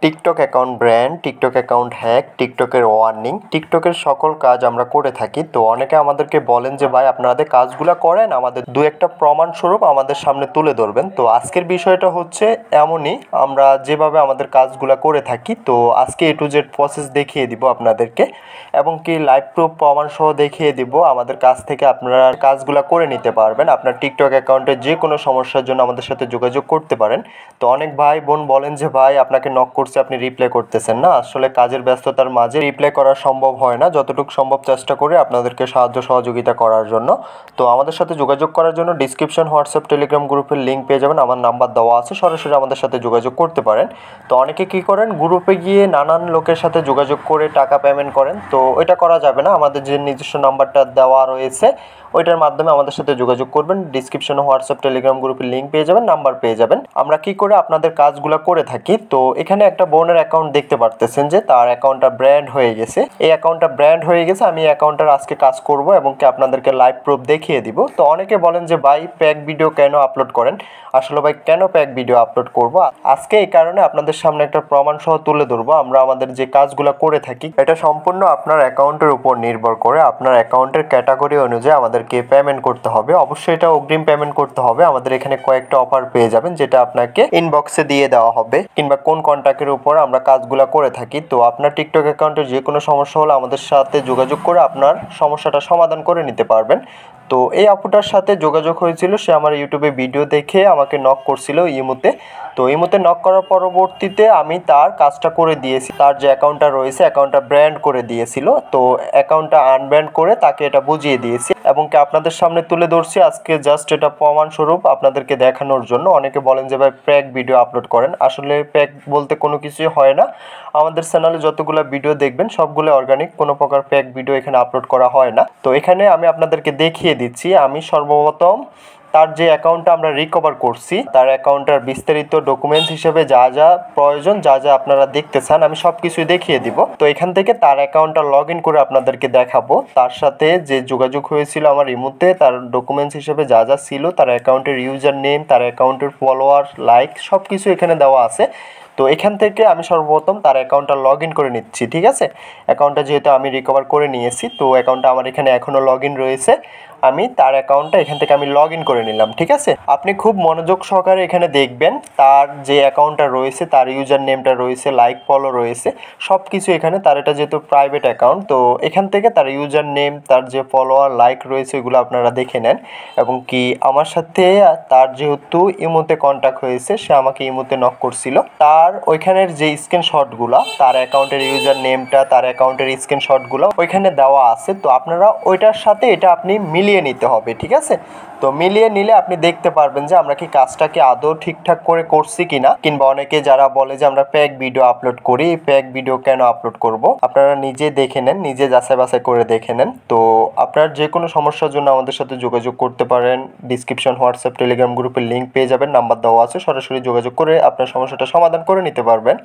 TikTok account brand, TikTok account hack, টিকটকের warning, টিকটকের সকল কাজ আমরা করে থাকি। তো অনেকে আমাদেরকে বলেন যে ভাই আপনাদের কাজগুলো করেন, আমাদের দু একটা প্রমাণস্বরূপ আমাদের সামনে তুলে ধরবেন। তো আজকের বিষয়টা হচ্ছে এমনই, আমরা যেভাবে আমাদের কাজগুলো করে থাকি, তো আজকে A to Z প্রসেস দেখিয়ে দিব আপনাদেরকে, এবং কি লাইভ প্রুফ প্রমাণসহ দেখিয়ে দিব আমাদের কাছ থেকে আপনারা কাজগুলো করে নিতে পারবেন। আপনার টিকটক অ্যাকাউন্টে যে কোনো সমস্যার জন্য আমাদের সাথে যোগাযোগ করতে পারেন। তো অনেক ভাই বোন বলেন যে ভাই আপনাকে নক করছে, আপনি রিপ্লাই করতেছেন না। আসলে কাজের ব্যস্ততার মাঝে রিপ্লাই করা সম্ভব হয় না, যতটুকু সম্ভব চেষ্টা করে আপনাদেরকে সাহায্য সহযোগিতা করার জন্য। তো আমাদের সাথে যোগাযোগ করার জন্য ডিসক্রিপশন হোয়াটসঅ্যাপ টেলিগ্রাম গ্রুপের লিঙ্ক পেয়ে যাবেন, আমার নাম্বার দেওয়া আছে, সরাসরি আমাদের সাথে যোগাযোগ করতে পারেন। তো অনেকে কী করেন, গ্রুপে গিয়ে নানান লোকের সাথে যোগাযোগ করে টাকা পেমেন্ট করেন, তো ওইটা করা যাবে না। আমাদের যে নিজস্ব নাম্বারটা দেওয়া রয়েছে ওইটার মাধ্যমে আমাদের সাথে যোগাযোগ করবেন। ডিসক্রিপশনে হোয়াটসঅ্যাপ টেলিগ্রাম গ্রুপের লিঙ্ক পেয়ে যাবেন, নাম্বার পেয়ে যাবেন। আমরা কি করে আপনাদের কাজগুলো করে থাকি, তো এখানে একটা বোনের অ্যাকাউন্ট দেখতে পারতেছেন যে তার অ্যাকাউন্টটা ব্র্যান্ড হয়ে গেছে। এই অ্যাকাউন্টটা ব্র্যান্ড হয়ে গেছে, আমি অ্যাকাউন্টটার আজকে কাজ করব এবং কি আপনাদেরকে লাইভ প্রুফ দেখিয়ে দিব। তো অনেকে বলেন যে ভাই প্যাক ভিডিও কেন আপলোড করেন। আসলে ভাই কেন প্যাক ভিডিও আপলোড করব আজকে, এই কারণে আপনাদের সামনে একটা প্রমাণ সহ তুলে ধরবো। আমরা আমাদের যে কাজগুলো করে থাকি এটা সম্পূর্ণ আপনার অ্যাকাউন্টের উপর নির্ভর করে। আপনার অ্যাকাউন্টের ক্যাটাগরি অনুযায়ী আমাদেরকে পেমেন্ট করতে হবে। অবশ্যই এটা অগ্রিম পেমেন্ট করতে হবে। আমাদের এখানে কয়েকটা অফার পেয়ে যাবেন, যেটা আপনাকে ইনবক্সে দিয়ে দেওয়া হবে, কিংবা কোন কন্ট্যাক্টের উপর আমরা কাজগুলো করে থাকি। তো আপনার টিকটক অ্যাকাউন্টের যে কোনো সমস্যা হলে আমাদের সাথে যোগাযোগ করে আপনার সমস্যাটা সমাধান করে নিতে পারবেন। তো এই আপুটার সাথে যোগাযোগ হয়েছিল, সে আমার ইউটিউবে ভিডিও দেখে আমাকে নক করছিল ইমোতে। তো ইমোতে নক করার পরবর্তীতে আমি তার কাজটা করে দিয়েছি। তার যে অ্যাকাউন্টটা রয়েছে অ্যাকাউন্টটা ব্র্যান্ড করে দিয়েছিল, তো অ্যাকাউন্টটা আনব্র্যান্ড করে তাকে এটা বুঝিয়ে দিয়েছি এবং কি আপনাদের সামনে তুলে ধরছি আজকে, জাস্ট এটা প্রমাণস্বরূপ আপনাদেরকে দেখানোর জন্য। অনেকে বলেন যে ভাই প্র্যাক ভিডিও আপলোড করেন, আসলে প্র্যাক বলতে কোনো কিছুই হয় না। আমাদের চ্যানেলে যতগুলো ভিডিও দেখবেন সবগুলো অর্গানিক, কোনো প্রকার প্যাক ভিডিও এখানে আপলোড করা হয় না। তো এখানে আমি আপনাদেরকে দেখিয়ে দিচ্ছি। আমি সর্বপ্রথম তার যে অ্যাকাউন্টটা আমরা রিকভার করছি, তার অ্যাকাউন্টটার বিস্তারিত ডকুমেন্টস হিসেবে যা যা প্রয়োজন, যা যা আপনারা দেখতে চান, আমি সব কিছুই দেখিয়ে দিব। তো এখান থেকে তার অ্যাকাউন্টটা লগ ইন করে আপনাদেরকে দেখাবো। তার সাথে যে যোগাযোগ হয়েছিল আমার ইমোতে, তার ডকুমেন্টস হিসেবে যা যা ছিল, তার অ্যাকাউন্টের ইউজার নেম, তার অ্যাকাউন্টের ফলোয়ার, লাইক, সব কিছু এখানে দেওয়া আছে। তো এখান থেকে আমি সর্বপ্রথম তার অ্যাকাউন্টটা লগ ইন করে নিচ্ছি, ঠিক আছে। অ্যাকাউন্টটা যেহেতু আমি রিকভার করে নিয়েছি, তো অ্যাকাউন্টটা আমার এখানে এখনও লগ ইন রয়েছে। আমি তার অ্যাকাউন্টটা এখান থেকে আমি লগ ইন করে নিলাম, ঠিক আছে। আপনি খুব মনোযোগ সহকারে এখানে দেখবেন, তার যে অ্যাকাউন্টটা রয়েছে, তার ইউজার নেমটা রয়েছে, লাইক ফলো রয়েছে, সব কিছু এখানে। তার এটা যেহেতু প্রাইভেট অ্যাকাউন্ট, তো এখান থেকে তার ইউজার নেম, তার যে ফলোয়ার, লাইক রয়েছে, এগুলো আপনারা দেখে নেন। এবং কি আমার সাথে তার যেহেতু ইমোতে কন্ট্যাক্ট হয়েছে, সে আমাকে ইমোতে নক করছিল, তার ওইখানের যে স্ক্রিনশটগুলো, তার অ্যাকাউন্টের ইউজার নেমটা, তার অ্যাকাউন্টের স্ক্রিনশটগুলো ওইখানে দেওয়া আছে। তো আপনারা ওইটার সাথে এটা আপনি মিলিয়ে নিতে হবে, ঠিক আছে। তো মিলিয়ে নিলে আপনি দেখতে পারবেন যে আমরা কি কাজটাকে আদৌ ঠিকঠাক করে করছি কিনা। কিংবা অনেকে যারা বলে যে আমরা প্যাক ভিডিও আপলোড করি, প্যাক ভিডিও কেন আপলোড করব, আপনারা নিজে দেখে নেন, নিজে যাচাই বাছাই করে দেখে নেন। তো আপনার যে কোনো সমস্যার জন্য আমাদের সাথে যোগাযোগ করতে পারেন। ডিসক্রিপশন হোয়াটসঅ্যাপ টেলিগ্রাম গ্রুপের লিঙ্ক পেয়ে যাবেন, নাম্বার দেওয়া আছে, সরাসরি যোগাযোগ করে আপনার সমস্যাটা সমাধান করে নিতে পারবেন।